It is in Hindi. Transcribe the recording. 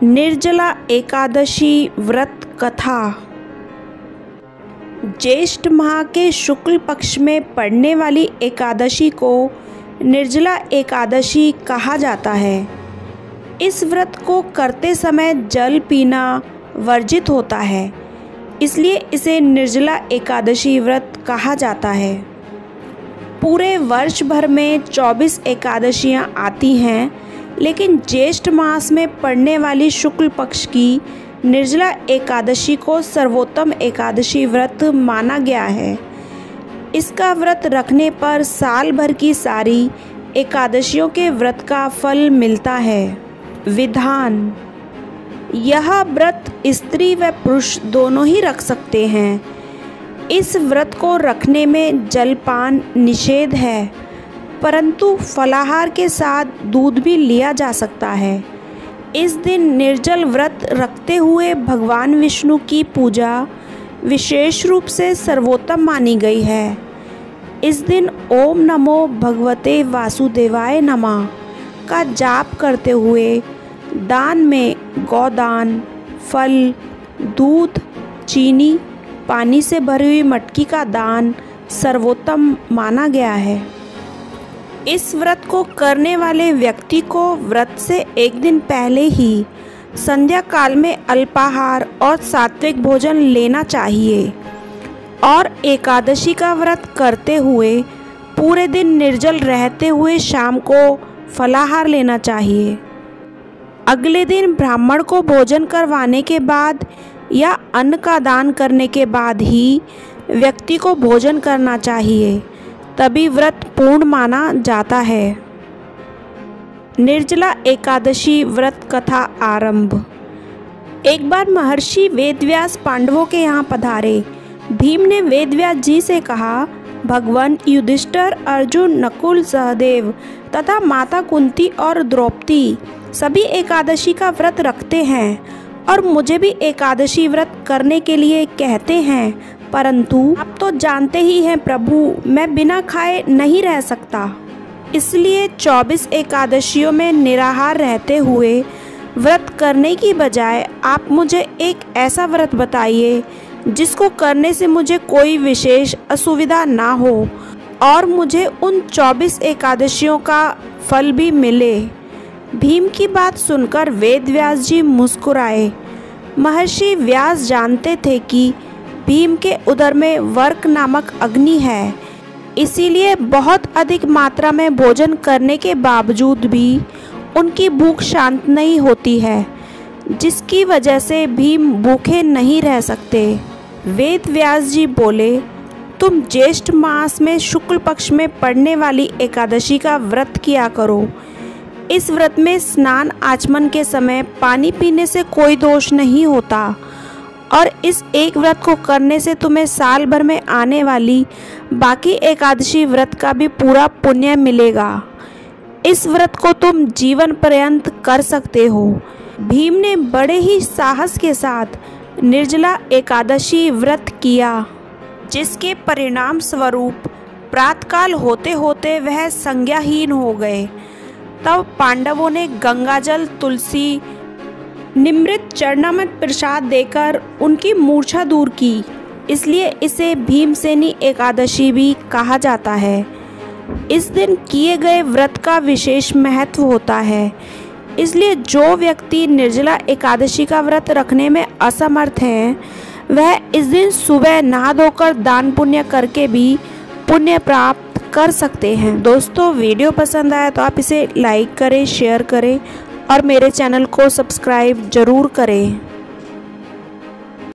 निर्जला एकादशी व्रत कथा। ज्येष्ठ माह के शुक्ल पक्ष में पड़ने वाली एकादशी को निर्जला एकादशी कहा जाता है। इस व्रत को करते समय जल पीना वर्जित होता है, इसलिए इसे निर्जला एकादशी व्रत कहा जाता है। पूरे वर्ष भर में 24 एकादशियाँ आती हैं, लेकिन ज्येष्ठ मास में पड़ने वाली शुक्ल पक्ष की निर्जला एकादशी को सर्वोत्तम एकादशी व्रत माना गया है। इसका व्रत रखने पर साल भर की सारी एकादशियों के व्रत का फल मिलता है। विधान: यह व्रत स्त्री व पुरुष दोनों ही रख सकते हैं। इस व्रत को रखने में जलपान निषेध है, परंतु फलाहार के साथ दूध भी लिया जा सकता है। इस दिन निर्जल व्रत रखते हुए भगवान विष्णु की पूजा विशेष रूप से सर्वोत्तम मानी गई है। इस दिन ओम नमो भगवते वासुदेवाय नमः का जाप करते हुए दान में गौदान, फल, दूध, चीनी, पानी से भरी हुई मटकी का दान सर्वोत्तम माना गया है। इस व्रत को करने वाले व्यक्ति को व्रत से एक दिन पहले ही संध्या काल में अल्पाहार और सात्विक भोजन लेना चाहिए और एकादशी का व्रत करते हुए पूरे दिन निर्जल रहते हुए शाम को फलाहार लेना चाहिए। अगले दिन ब्राह्मण को भोजन करवाने के बाद या अन्न का दान करने के बाद ही व्यक्ति को भोजन करना चाहिए, तभी व्रत पूर्ण माना जाता है। निर्जला एकादशी व्रत कथा आरंभ। एक बार महर्षि वेदव्यास पांडवों के यहाँ पधारे। भीम ने वेदव्यास जी से कहा, भगवान युधिष्ठिर, अर्जुन, नकुल, सहदेव तथा माता कुंती और द्रौपदी सभी एकादशी का व्रत रखते हैं और मुझे भी एकादशी व्रत करने के लिए कहते हैं, परंतु आप तो जानते ही हैं प्रभु, मैं बिना खाए नहीं रह सकता। इसलिए 24 एकादशियों में निराहार रहते हुए व्रत करने की बजाय आप मुझे एक ऐसा व्रत बताइए जिसको करने से मुझे कोई विशेष असुविधा ना हो और मुझे उन 24 एकादशियों का फल भी मिले। भीम की बात सुनकर वेदव्यास जी मुस्कुराए। महर्षि व्यास जानते थे कि भीम के उदर में वर्क नामक अग्नि है, इसीलिए बहुत अधिक मात्रा में भोजन करने के बावजूद भी उनकी भूख शांत नहीं होती है, जिसकी वजह से भीम भूखे नहीं रह सकते। वेद व्यास जी बोले, तुम ज्येष्ठ मास में शुक्ल पक्ष में पड़ने वाली एकादशी का व्रत किया करो। इस व्रत में स्नान आचमन के समय पानी पीने से कोई दोष नहीं होता और इस एक व्रत को करने से तुम्हें साल भर में आने वाली बाकी एकादशी व्रत का भी पूरा पुण्य मिलेगा। इस व्रत को तुम जीवन पर्यंत कर सकते हो। भीम ने बड़े ही साहस के साथ निर्जला एकादशी व्रत किया, जिसके परिणाम स्वरूप प्रातःकाल होते होते वह संज्ञाहीन हो गए। तब पांडवों ने गंगाजल, तुलसी, निमृत चरणामृत प्रसाद देकर उनकी मूर्छा दूर की, इसलिए इसे भीमसेनी एकादशी भी कहा जाता है। इस दिन किए गए व्रत का विशेष महत्व होता है, इसलिए जो व्यक्ति निर्जला एकादशी का व्रत रखने में असमर्थ हैं, वह इस दिन सुबह नहा धोकर दान पुण्य करके भी पुण्य प्राप्त कर सकते हैं। दोस्तों, वीडियो पसंद आया तो आप इसे लाइक करें, शेयर करें और मेरे चैनल को सब्सक्राइब जरूर करें।